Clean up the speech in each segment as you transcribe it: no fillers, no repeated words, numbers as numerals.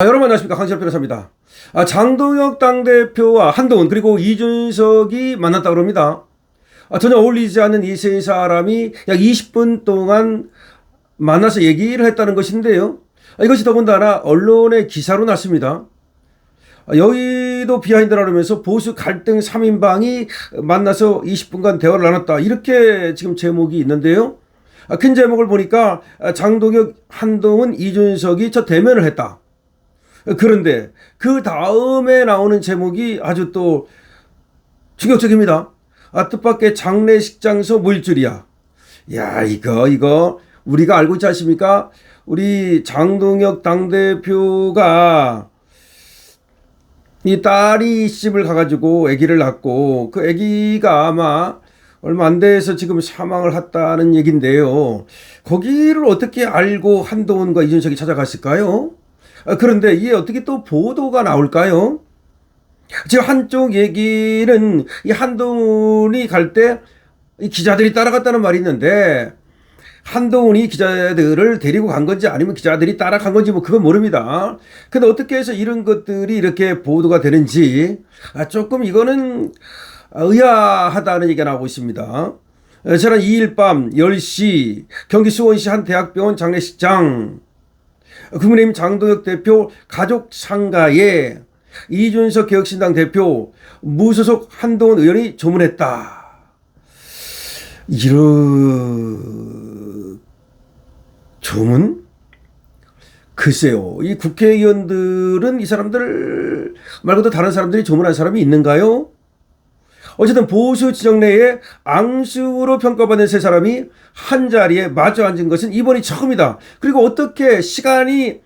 여러분 안녕하십니까, 강신엽 변호사입니다. 장동혁 당대표와 한동훈 그리고 이준석이 만났다고 합니다. 전혀 어울리지 않는 이 세 사람이 약 20분 동안 만나서 얘기를 했다는 것인데요. 이것이 더군다나 언론의 기사로 났습니다. 여의도 비하인드라 그러면서 보수 갈등 3인방이 만나서 20분간 대화를 나눴다, 이렇게 지금 제목이 있는데요. 큰 제목을 보니까 장동혁, 한동훈, 이준석이 첫 대면을 했다. 그런데 그 다음에 나오는 제목이 아주 또 충격적입니다. 뜻밖의 장례식 장소 물줄이야. 야, 이거 우리가 알고 있지 않습니까? 우리 장동혁 당대표가 이 딸이 시집을 가가지고 아기를 낳고 그 아기가 아마 얼마 안 돼서 지금 사망을 했다는 얘긴데요. 거기를 어떻게 알고 한동훈과 이준석이 찾아갔을까요? 그런데 이게 어떻게 또 보도가 나올까요? 지금 한쪽 얘기는 이 한동훈이 갈 때 기자들이 따라갔다는 말이 있는데, 한동훈이 기자들을 데리고 간 건지 아니면 기자들이 따라간 건지 뭐 그건 모릅니다. 근데 어떻게 해서 이런 것들이 이렇게 보도가 되는지 조금 이거는 의아하다는 얘기가 나오고 있습니다. 지난 2일 밤 10시 경기 수원시 한 대학병원 장례식장, 국민의힘 장동혁 대표 가족 상가에 이준석 개혁신당 대표, 무소속 한동훈 의원이 조문했다. 이런 조문? 글쎄요, 이 국회의원들은 이 사람들 말고도 다른 사람들이 조문한 사람이 있는가요? 어쨌든 보수 지정 내에 앙숙으로 평가받는 세 사람이 한 자리에 마주 앉은 것은 이번이 처음이다. 그리고 어떻게 시간이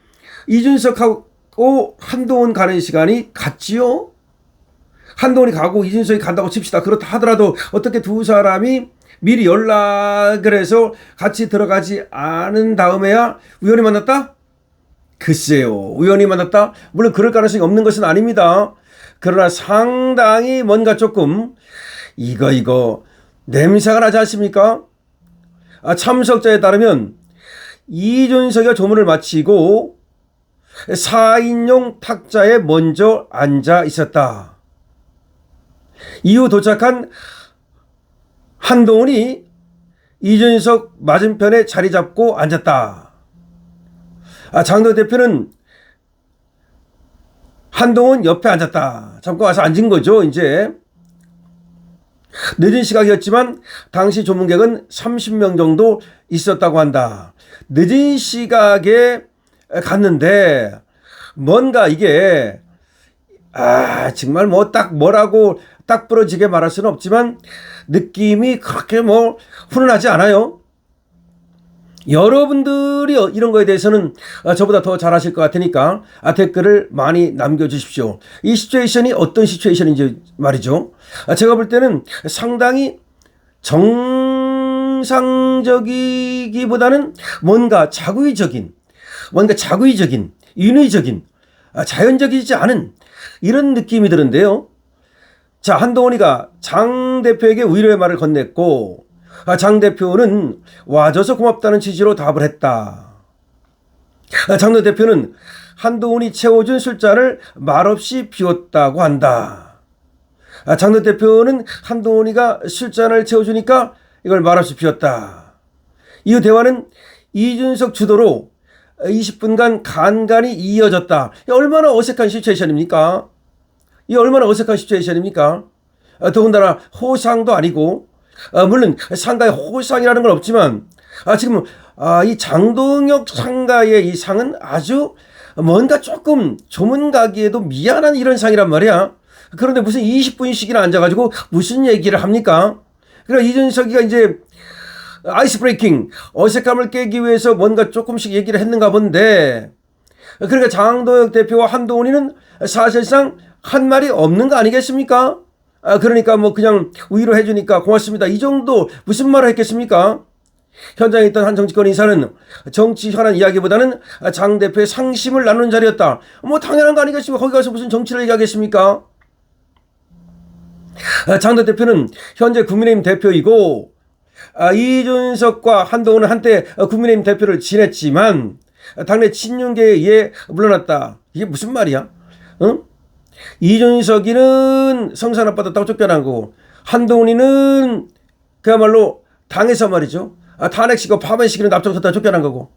이준석하고 한동훈 가는 시간이 같지요? 한동훈이 가고 이준석이 간다고 칩시다. 그렇다 하더라도 어떻게 두 사람이 미리 연락을 해서 같이 들어가지 않은 다음에야 우연히 만났다? 글쎄요, 우연히 만났다? 물론 그럴 가능성이 없는 것은 아닙니다. 그러나 상당히 뭔가 조금 이거 냄새가 나지 않습니까? 참석자에 따르면 이준석이 조문을 마치고 4인용 탁자에 먼저 앉아 있었다. 이후 도착한 한동훈이 이준석 맞은편에 자리 잡고 앉았다. 장동혁 대표는 한동훈 옆에 앉았다. 잠깐 와서 앉은 거죠, 이제. 늦은 시각이었지만 당시 조문객은 30명 정도 있었다고 한다. 늦은 시각에 갔는데 뭔가 이게 정말 뭐 딱 뭐라고 딱 부러지게 말할 수는 없지만 느낌이 그렇게 뭐 훈훈하지 않아요. 여러분들이 이런 거에 대해서는 저보다 더 잘 아실 것 같으니까 댓글을 많이 남겨주십시오. 이 시츄에이션이 어떤 시츄에이션인지 말이죠. 제가 볼 때는 상당히 정상적이기보다는 뭔가 자구의적인, 인위적인, 자연적이지 않은 이런 느낌이 드는데요. 자, 한동훈이가 장 대표에게 위로의 말을 건넸고, 장 대표는 와줘서 고맙다는 취지로 답을 했다. 장 대표는 한동훈이 채워준 술잔을 말없이 비웠다고 한다. 장 대표는 한동훈이가 술잔을 채워주니까 이걸 말없이 비웠다. 이후 대화는 이준석 주도로 20분간 간간히 이어졌다. 얼마나 어색한 시츄에이션입니까? 더군다나 호상도 아니고, 물론 상가에 호상이라는 건 없지만 지금 이 장동혁 상가의 이 상은 아주 뭔가 조금 조문가기에도 미안한 이런 상이란 말이야. 그런데 무슨 20분씩이나 앉아가지고 무슨 얘기를 합니까? 그러니까 이준석이가 이제 아이스 브레이킹, 어색함을 깨기 위해서 뭔가 조금씩 얘기를 했는가 본데, 그러니까 장동혁 대표와 한동훈이는 사실상 한 말이 없는 거 아니겠습니까? 그러니까 뭐 그냥 위로해 주니까 고맙습니다, 이 정도 무슨 말을 했겠습니까? 현장에 있던 한 정치권 인사는 정치 현안 이야기보다는 장 대표의 상심을 나누는 자리였다. 뭐 당연한 거 아니겠습니까? 거기 가서 무슨 정치를 얘기하겠습니까? 장 대표는 현재 국민의힘 대표이고, 이준석과 한동훈은 한때 국민의힘 대표를 지냈지만 당내 친윤계에 의해 물러났다. 이게 무슨 말이야? 응? 이준석이는 성산아빠도 쫓겨난 거고 한동훈이는 그야말로 당에서 말이죠. 탄핵시키고 파면시키는 납정섰다 쫓겨난 거고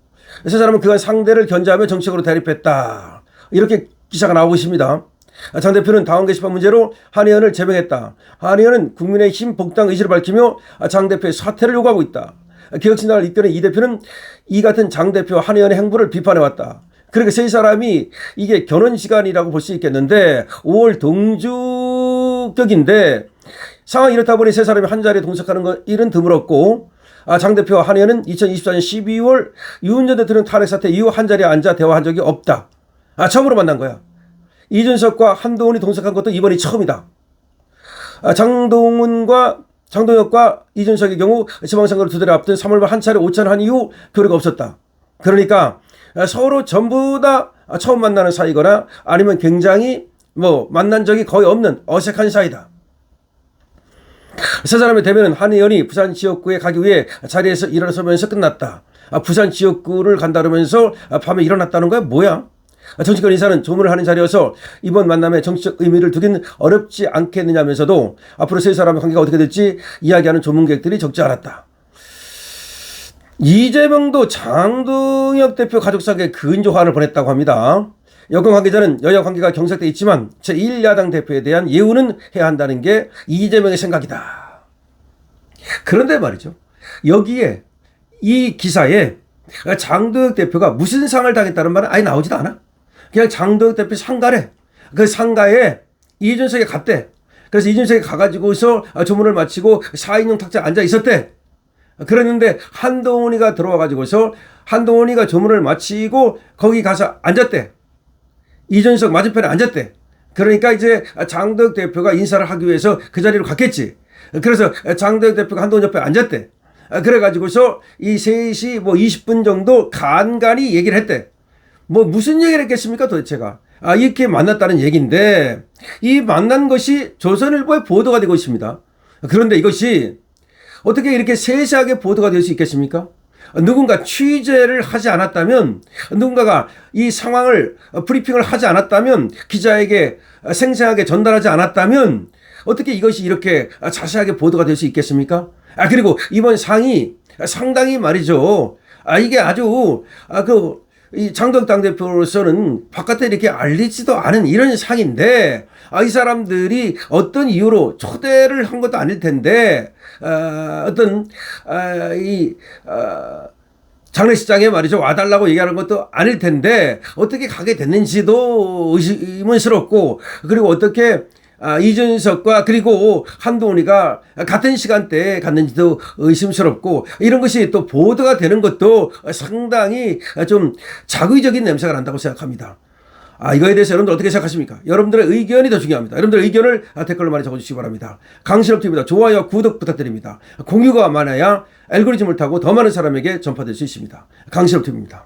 세 사람은 그간 상대를 견제하며 정치적으로 대립했다. 이렇게 기사가 나오고 있습니다. 장 대표는 당원 게시판 문제로 한 의원을 제명했다. 한 의원은 국민의힘 복당 의지를 밝히며 장 대표의 사퇴를 요구하고 있다. 개혁신당을 이끄는 이 대표는 이 같은 장 대표와 한 의원의 행보를 비판해왔다. 그러니까 세 사람이 이게 견원 시간이라고 볼 수 있겠는데 5월 동주격인데 상황이 이렇다 보니 세 사람이 한 자리에 동석하는 건 일은 드물었고 장 대표와 한 의원은 2024년 12월 윤 전 대통령 탄핵 사태 이후 한 자리에 앉아 대화한 적이 없다. 처음으로 만난 거야. 이준석과 한동훈이 동석한 것도 이번이 처음이다. 장동혁과 이준석의 경우 지방선거를 두 달에 앞둔 3월 말 한 차례 오찬한 이후 교류가 없었다. 그러니까 서로 전부 다 처음 만나는 사이거나 아니면 굉장히 만난 적이 거의 없는 어색한 사이다. 세 사람의 대면은 한 의원이 부산 지역구에 가기 위해 자리에서 일어서면서 끝났다. 부산 지역구를 간다 그러면서 밤에 일어났다는 거야? 뭐야? 정치권 인사는 조문을 하는 자리여서 이번 만남에 정치적 의미를 두긴 어렵지 않겠느냐면서도 앞으로 세 사람의 관계가 어떻게 될지 이야기하는 조문객들이 적지 않았다. 이재명도 장동혁 대표 가족상에 근조화를 보냈다고 합니다. 여권 관계자는 여야 관계가 경색돼 있지만 제1야당 대표에 대한 예우는 해야 한다는 게 이재명의 생각이다. 그런데 말이죠. 여기에 이 기사에 장동혁 대표가 무슨 상을 당했다는 말은 아예 나오지도 않아. 그냥 장동혁 대표 상가래. 그 상가에 이준석이 갔대. 그래서 이준석이 가가지고서 조문을 마치고 4인용 탁자에 앉아 있었대. 그랬는데 한동훈이가 들어와가지고서 한동훈이가 조문을 마치고 거기 가서 앉았대. 이준석 맞은편에 앉았대. 그러니까 이제 장동혁 대표가 인사를 하기 위해서 그 자리로 갔겠지. 그래서 장동혁 대표가 한동훈 옆에 앉았대. 그래가지고서 이 셋이 20분 정도 간간히 얘기를 했대. 무슨 얘기를 했겠습니까 도대체가. 이렇게 만났다는 얘기인데 이 만난 것이 조선일보에 보도가 되고 있습니다. 그런데 이것이 어떻게 이렇게 세세하게 보도가 될 수 있겠습니까? 누군가 취재를 하지 않았다면, 누군가가 이 상황을 브리핑을 하지 않았다면, 기자에게 생생하게 전달하지 않았다면 어떻게 이것이 이렇게 자세하게 보도가 될 수 있겠습니까? 그리고 이번 상이 상당히 말이죠. 이게 아주 이 장동혁 당대표로서는 바깥에 이렇게 알리지도 않은 이런 상인데 이 사람들이 어떤 이유로 초대를 한 것도 아닐 텐데 장례식장에 말이죠 와달라고 얘기하는 것도 아닐 텐데 어떻게 가게 됐는지도 의문스럽고 그리고 어떻게 이준석과 그리고 한동훈이가 같은 시간대에 갔는지도 의심스럽고 이런 것이 또 보도가 되는 것도 상당히 좀 자의적인 냄새가 난다고 생각합니다. 이거에 대해서 여러분들 어떻게 생각하십니까? 여러분들의 의견이 더 중요합니다. 여러분들의 의견을 댓글로 많이 적어주시기 바랍니다. 강신업TV입니다. 좋아요, 구독 부탁드립니다. 공유가 많아야 알고리즘을 타고 더 많은 사람에게 전파될 수 있습니다. 강신업TV입니다.